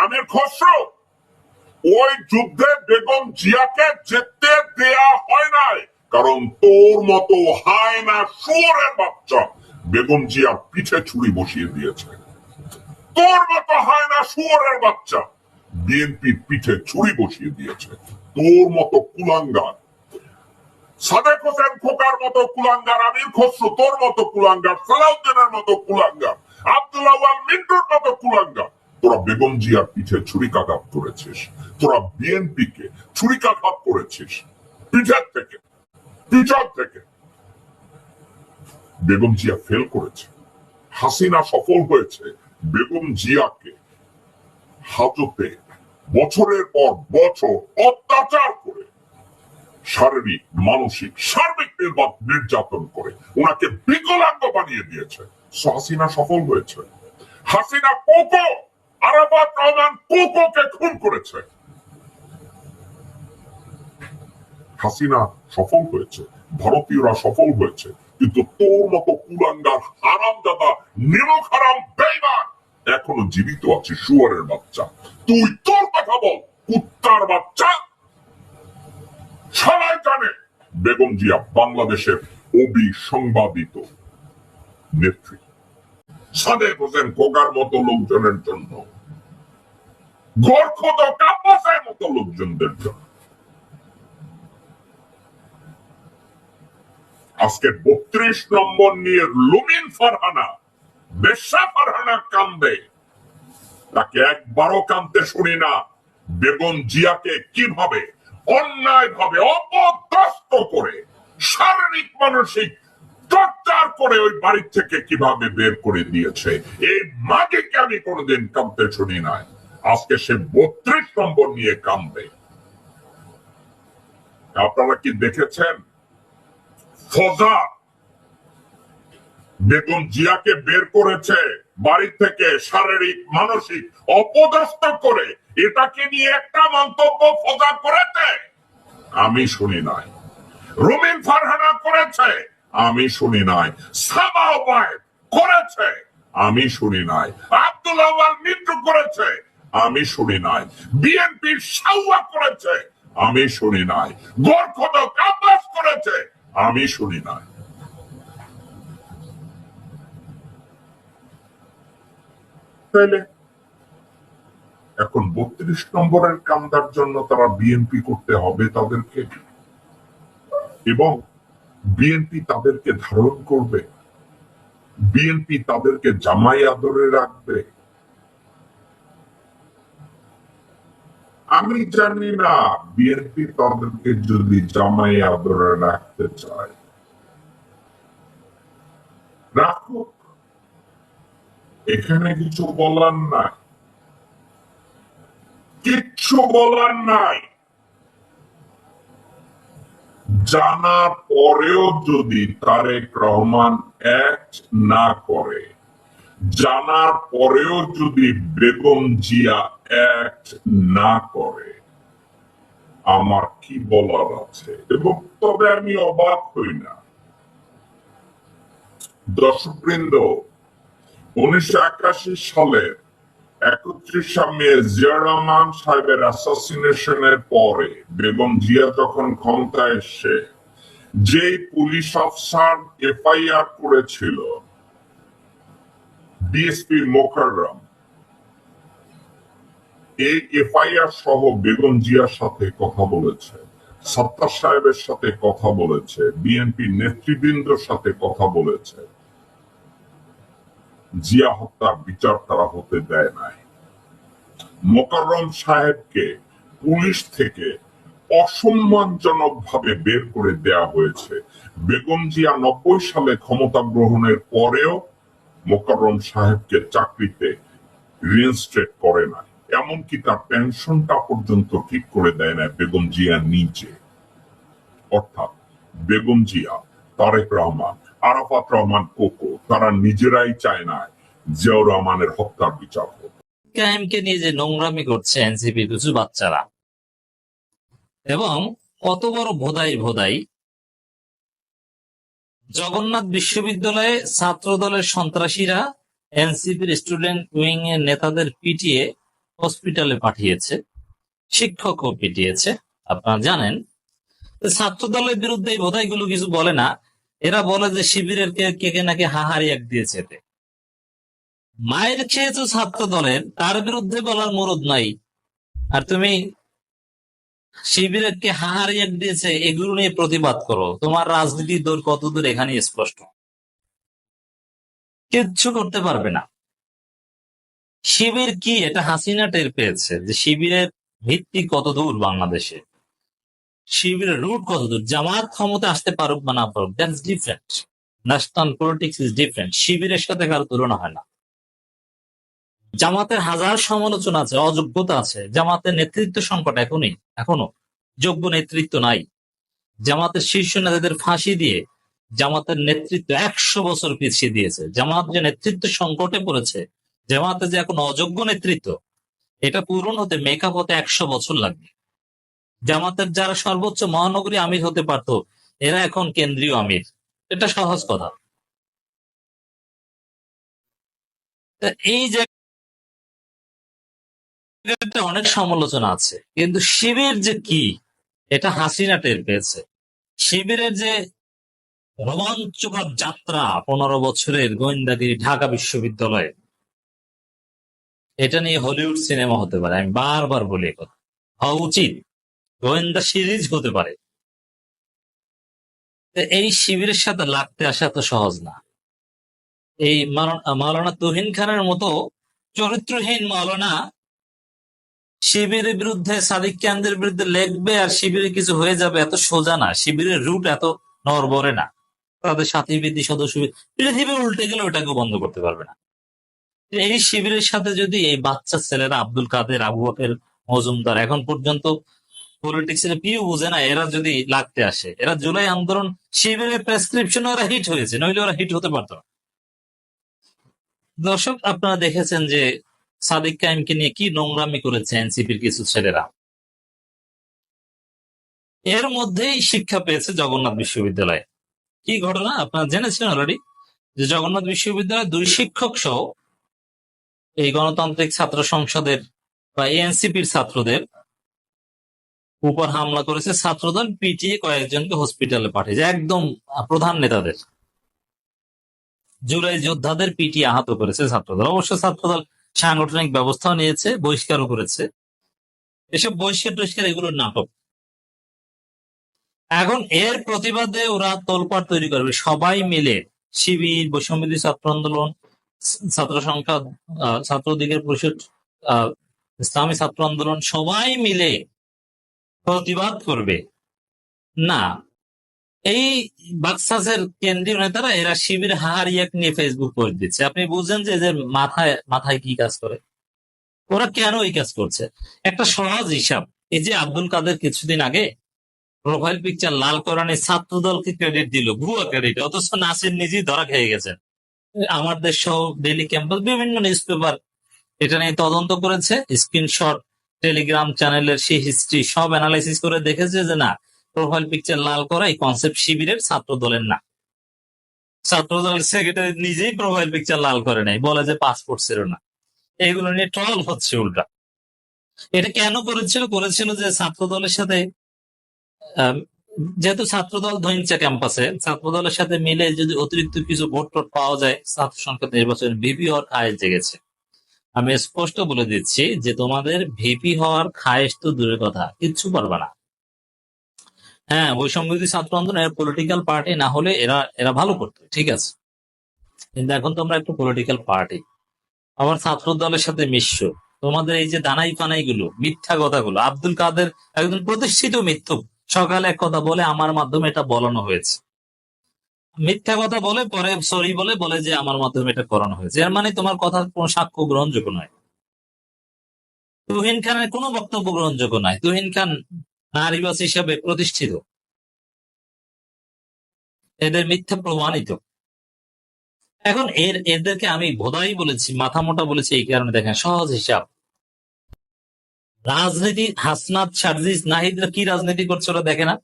আমির খসরু ওই যুদ্ধে বেগম জিয়াকে যেতে দেয়া হয় নাই, কারণ তোর মতো হায়না শুয়োরের বাচ্চা বেগম জিয়ার পিঠে ছুরি বসিয়ে দিয়েছে। তোর মতো হায়না শুয়োরের বাচ্চা বিএনপির পিঠে ছুরি বসিয়ে দিয়েছে। তোর মতো কুলাঙ্গার, সাদেক হোসেন খোকার মতো কুলাঙ্গার, আমির খসরু তোর মতো কুলাঙ্গার, সালাউদ্দিনের মতো কুলাঙ্গার, আব্দুল্লাহ ওয়াল মিন্টুর মতো কুলাঙ্গার, তোরা বেগম জিয়ার পিঠে ছুরিকাঘাত করেছিস। তোরা বিএনপি কে ছুরিকাঘাত করেছিস পিঠের থেকে, পিছন থেকে। বেগম জিয়া ফেল করেছে, হাসিনা সফল হয়েছে বেগম জিয়াকে হাজতে বছরের পর বছর অত্যাচার করে, শারীরিক মানসিক সার্বিক নির্যাতন করে ওনাকে বিকলাঙ্গ বানিয়ে দিয়েছে। হাসিনা সফল হয়েছে। হাসিনা কোকো, আরাফাত রহমান কোকোকে খুন করেছে। হাসিনা সফল হয়েছে, ভারতীয়রা সফল হয়েছে, কিন্তু তোর মতো কুলাঙ্গার হারামজাদা নিমক হারাম বেঈমান এখনো জীবিত আছে। শুয়োরের বাচ্চা, তুই তোর কথা বল কুত্তার বাচ্চা। সবাই জানে বেগম জিয়া বাংলাদেশের অবিসংবাদিত নেত্রী। সাদেক হোসেন খোকার মতো লোকজনের জন্য, গর্খত কাব্বাসের মতো লোকজনদের জন্য আজকে ৩২ নম্বর নিয়ে লুমিন ফারহানা, বেশ্যা ফারহানা কান্দে। তাকে একবারও কান্দতে শুনি না বেগম জিয়াকে কিভাবে অন্যায় ভাবে অপদস্থ করে, শারীরিক মানসিক টর্চার করে ওই বাড়ি থেকে কিভাবে বের করে দিয়েছে। এই মাগিকে আমি কোনোদিন কাঁদতে শুনি নাই। আজকে সে ৩২ নম্বর নিয়ে কাঁদবে। আপনারা কি দেখেছেন ফজা বেগম জিয়াকে বের করেছে বাড়ি থেকে শারীরিক মানসিক অপদস্থ করে? এটাকে নিয়ে একটা মন্তব্য ফজা করেছে? আমি শুনি নাই। রুমিন ফারহানা করেছে? আমি শুনি নাই। সাবা ওবায়েদ করেছে? আমি শুনি নাই। আব্দুল্লাহ ওয়াল মিন্টু করেছে? আমি শুনি নাই। বিএনপির সাউয়া করেছে? আমি শুনি নাই। গোরখদ কাব্বাস করেছে? আমি শুনি নাই। তাইলে এখন ৩২ নম্বরের কান্দার জন্য তারা বিএনপি করতে হবে তাদেরকে, এবং বিএনপি তাদেরকে ধারণ করবে, বিএনপি তাদেরকে জামাই আদরে রাখবে। আমি জানি না বিএনপি তাদেরকে যদি জামাই আদরে রাখতে চায় রাখুক, এখানে কিছু বলার নাই, কিচ্ছু বলার নাই। জানার পরেও যদি তারেক রহমান অ্যাক্ট না করে, জানার পরেও যদি বেগম জিয়া অ্যাক্ট না করে, আমার কি বলার আছে? এবং তবে আমি অবাক হই না। দর্শকবৃন্দ, ১৯৮১ সালের ৩১ মে জিয়া রহমান সাহেবের অ্যাসাসিনেশনের পরে বেগম জিয়া যখন ক্ষমতায় এসে যে পুলিশ অফিসার এফআইআর করেছিল ডিএসপি মোকাররম, এই এফআইআর সহ বেগম জিয়ার সাথে কথা বলেছে, সত্তার সাহেবের সাথে কথা বলেছে, বিএনপি নেতৃবৃন্দর সাথে কথা বলেছে। জিয়া হত্যার বিচার তারা হতে দেয় নাই। মোকাররম সাহেবকে পুলিশ থেকে অসম্মানজনক ভাবে বের করে দেয়া হয়েছে। বেগম জিয়া ৯০ সালে ক্ষমতা গ্রহণের পরেও মোকাররম সাহেবকে চাকরিতে রিইনস্টেট করে না, এমনকি তার পেনশনটা পর্যন্ত ঠিক করে দেয় না বেগম জিয়া নিজে। অর্থাৎ বেগম জিয়া, তারেক রহমান, আরাফাত রহমান কোকো তারা নিজেরাই চায় না জিয়াউর রহমানের হত্যার বিচার হোক। কায়েমকে নিয়ে যে নোংরামি করছে এনসিপি কিছু বাচ্চারা, এবং কত বড় ভোদাই জগন্নাথ বিশ্ববিদ্যালয়ে ছাত্র দলের সন্ত্রাসীরা এনসিপির স্টুডেন্ট উইং এর নেতাদের পিটিয়ে হসপিটালে পাঠিয়েছে, শিক্ষকও পিটিয়েছে। আপনারা জানেন ছাত্র দলের বিরুদ্ধে এই বোধাইগুলো কিছু বলে না, এরা বলে যে শিবিরের কে নাকি হাহারি এক দিয়েছে। এতে মায়ের খেয়েছো ছাত্র দলের, তার বিরুদ্ধে বলার মরদ নাই, আর তুমি শিবিরের কে হাহারি এক দিয়েছে এগুলো নিয়ে প্রতিবাদ করো। তোমার রাজনীতি দূর কতদূর এখানে স্পষ্ট, কিচ্ছু করতে পারবে না। শিবির কি এটা হাসিনা টের পেয়েছে যে শিবিরের ভিত্তি কত দূর বাংলাদেশে, শিবিরের রুট কত দূর। জামাত ক্ষমতা আসতে পারুক বা না পারুক, that's different. National politics is different. শিবিরের সাথে কারো তুলনা হয় না। জামাতের হাজার সমালোচনা আছে, অযোগ্যতা আছে, জামাতের নেতৃত্ব সংকট এখনো যোগ্য নেতৃত্ব নাই। জামাতের শীর্ষ নেতাদের ফাঁসি দিয়ে জামাতের নেতৃত্ব 100 বছর পিছিয়ে দিয়েছে। জামাত যে নেতৃত্ব সংকটে পড়েছে, জামাতে যে এখন অযোগ্য নেতৃত্ব, এটা পূরণ হতে মেকআপ হতে 100 বছর লাগবে। জামাতের যারা সর্বোচ্চ মহানগরী আমির হতে পারত, এরা এখন কেন্দ্রীয় আমির। এটা সহজ কথা। এই জায়গাটা অনেক সমালোচনা আছে, কিন্তু শিবির যে কি এটা হাসিনা টের পেয়েছে। শিবিরের যে রোমাঞ্চকর যাত্রা 15 বছরের গোয়েন্দাগিরি ঢাকা বিশ্ববিদ্যালয়ে, এটা নিয়ে হলিউড সিনেমা হতে পারে। আমি বারবার বলি কথা, হওয়া উচিত, গোয়েন্দা সিরিজ হতে পারে। এই শিবিরের সাথে লাগতে আসা তো সহজ না। এই মাওলানা তুহিন খানের মতো চরিত্রহীন মাওলানা শিবিরের বিরুদ্ধে, সাদিক কান্দের বিরুদ্ধে লেখবে আর শিবিরে কিছু হয়ে যাবে, এত সোজা না। শিবিরের রুট এত নড়বড়ে না। তাদের সাথী বিধি সদস্য পৃথিবী উল্টে গেলে ওটাকে বন্ধ করতে পারবে না। এই শিবিরের সাথে যদি এই বাচ্চা ছেলেরা আব্দুল কাদের, আবু বকর মজুমদার, এখন পর্যন্ত পলিটিক্স এর পিও বুঝে না, এরা যদি লাগতে আসে, এরা জুলাই আন্দোলন শিবিরের প্রেসক্রিপশন ওরা হিট হয়েছে, নইলে ওরা হিট হতে পারতো না। দর্শক, আপনারা দেখেছেন যে সাদিক কায়েমকে নিয়ে কি নোংরামি করেছে এনসিপির কিছু ছেলেরা। এর মধ্যেই শিক্ষা পেয়েছে জগন্নাথ বিশ্ববিদ্যালয়ে। কি ঘটনা আপনারা জেনেছেন অলরেডি, যে জগন্নাথ বিশ্ববিদ্যালয়ে 2 শিক্ষক সহ এই গণতান্ত্রিক ছাত্র সংসদের বা এনসিপির ছাত্রদের উপর হামলা করেছে ছাত্রদল, পিটিয়ে কয়েকজনকে হসপিটালে পাঠিয়েছে। একদম প্রধান নেতাদের, জুলাই যোদ্ধাদের পিটিয়ে আহত করেছে ছাত্রদল। অবশ্য ছাত্রদল সাংগঠনিক ব্যবস্থাও নিয়েছে, বহিষ্কারও করেছে। এসব বহিষ্কার এগুলো নাটক। এখন এর প্রতিবাদে ওরা তোলপাড় তৈরি করবে সবাই মিলে, শিবির, বৈষম্যবিরোধী ছাত্র আন্দোলন, ছাত্র সংসদ, ছাত্রলীগের পরিষদ, ইসলামী ছাত্র আন্দোলন, সবাই মিলে প্রতিবাদ করবে না। এই বাক্সাসের কেন্দ্রীয় নেতারা, এরা শিবির হারিয়ে নিয়ে ফেসবুক পোস্ট দিচ্ছে। আপনি বুঝছেন যে এদের মাথায় কি কাজ করে, ওরা কেন এই কাজ করছে। একটা সহজ হিসাব, এই যে আব্দুল কাদের কিছুদিন আগে প্রোফাইল পিকচার লাল করানি ছাত্র দলকে ক্রেডিট দিল, ভুয়া ক্রেডিট, অথচ নাসির নিজেই ধরা খেয়ে গেছেন। আমার দেশ সহ ডেইলি ক্যাম্পাস, বিভিন্ন নিউজ পেপার এটা নিয়ে তদন্ত করেছে, স্ক্রিনশট, টেলিগ্রাম চ্যানেলের সেই হিস্ট্রি সব অ্যানালাইসিস করে দেখেছে যে না, প্রোফাইল পিকচার লাল করা এই কনসেপ্ট শিবিরের, ছাত্র দলের না। ছাত্র দলের সেক্রেটারি নিজেই প্রোফাইল পিকচার লাল করে নাই, বলে যে পাসপোর্ট ছিল না। এগুলো নিয়ে ট্রল হচ্ছে উল্টা। এটা কেন করেছিল যে ছাত্র দলের সাথে, যেহেতু ছাত্রদল ধইনচা ক্যাম্পাসে, ছাত্রদলের সাথে মিলে যদি অতিরিক্ত কিছু ভোট টোট পাওয়া যায়, ছাত্র সংসদ নির্বাচনের ভিপি হওয়ার খায়েশ জেগেছে। আমি স্পষ্ট বলে দিচ্ছি যে তোমাদের ভিপি হওয়ার খায়েশ তো দূরের কথা, কিচ্ছু পারবা না। হ্যাঁ, বৈষম্যবিরোধী ছাত্র আন্দোলন পলিটিক্যাল পার্টি না হলে এরা ভালো করতো, ঠিক আছে, কিন্তু এখন তোমরা একটু পলিটিক্যাল পার্টি, আবার ছাত্র দলের সাথে মিশ্র। তোমাদের এই যে দানাই পানাই গুলো, মিথ্যা কথাগুলো, আব্দুল কাদের একজন প্রতিষ্ঠিত মিথ্যুক, সকালে এক কথা বলে আমার মাধ্যমে এটা বলানো হয়েছে, মিথ্যা কথা বলে পরে সরি বলে যে আমার মাধ্যমে এটা করানো হয়েছে। এর মানে তোমার কথার কোনো সাক্ষ্য গ্রহণযোগ্য নয়। তুহিন খানের কোনো বক্তব্য গ্রহণযোগ্য নয়। তুহিন খান নারীবাস হিসাবে প্রতিষ্ঠিত, এদের মিথ্যা প্রমাণিত। এখন এদেরকে আমি ভোদাই বলেছি, মাথা মোটা বলেছি এই কারণে, দেখেন সহজ হিসাব, রাজনীতি হাসনাত, সার্জিস, নাহিদরা কি রাজনীতি করছে ওরা দেখে না?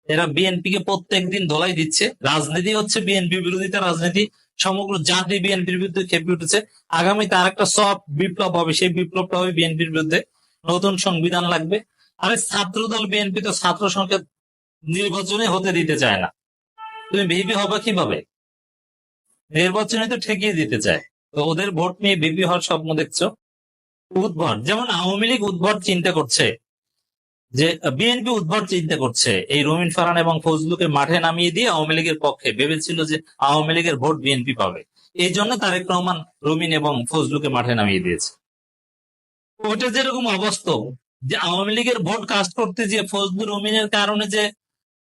এরা বিএনপি কে প্রত্যেকদিন ধোলাই দিচ্ছে। রাজনীতি হচ্ছে বিএনপি বিরোধিতা রাজনীতি, সমগ্র জাতি বিএনপির বিরুদ্ধে খেপে উঠেছে। আগামীতে আরেকটা সফট বিপ্লব হবে, সেই বিপ্লবটা হবে বিএনপির বিরুদ্ধে। নতুন সংবিধান লাগবে। আরে ছাত্রদল বিএনপি তো ছাত্র সংসদ নির্বাচনে হতে দিতে চায় না, তুমি ভিপি হবে কিভাবে? নির্বাচনে তো ঠেকিয়ে দিতে চায়। তো ওদের ভোট নিয়ে ভিপি হওয়ার স্বপ্ন দেখছো? উদ্ভট। যেমন আওয়ামী লীগ উদ্ভট চিন্তা করছে, যে বিএনপি উদ্ভট চিন্তা করছে এই রুমিন ফারহান এবং ফজলুকে মাঠে নামিয়ে দিয়ে আওয়ামী লীগের পক্ষে ভেবেছিল যে আওয়ামী লীগের ভোট বিএনপি পাবে, এই জন্য তারেক রহমান রুমিন এবং ফজলুকে মাঠে নামিয়ে দিয়েছে। ওটা যেরকম অবাস্তব যে আওয়ামী লীগের ভোট কাস্ট করতে যে ফজলু রুমিনের কারণে যে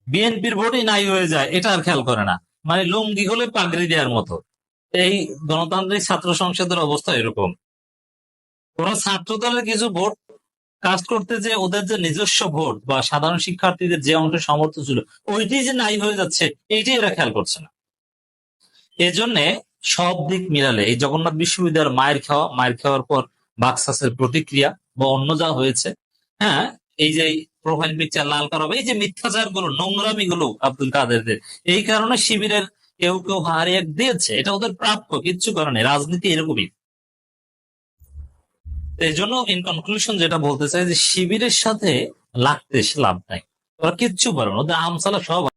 বিএনপির ভোটই নাই হয়ে যায়, এটা আর খেয়াল করে না। মানে লুঙ্গি হলে পাগড়ি দেওয়ার মতো। এই গণতান্ত্রিক ছাত্র সংসদের অবস্থা এরকম। ওরা ছাত্র দলের কিছু ভোট কাজ করতে যে ওদের যে নিজস্ব ভোট বা সাধারণ শিক্ষার্থীদের যে অংশ সামর্থ্য ছিল ওইটাই যে নাই হয়ে যাচ্ছে, এইটাই এরা খেয়াল করছে না। এজন্য সব দিক মিলালে এই জগন্নাথ বিশ্ববিদ্যালয়ের মায়ের খাওয়ার পর বাকসাসের প্রতিক্রিয়া বা অন্য যা হয়েছে, হ্যাঁ, এই যে প্রোফাইল পিকচার লাল করা হবে, এই যে মিথ্যাচার গুলো নোংরামি গুলো আব্দুল কাদেরদের, এই কারণে শিবিরের কেউ কেউ হারিয়ে দিয়েছে। এটা ওদের প্রাপ্য, কিচ্ছু করে নেই, রাজনীতি এরকমই। এই জন্য ইন কনক্লুশন যেটা বলতে চাই যে শিবিরের সাথে লাগতে লাভ নাই, ওরা কিচ্ছু পারে না, ওদের আমসালা সব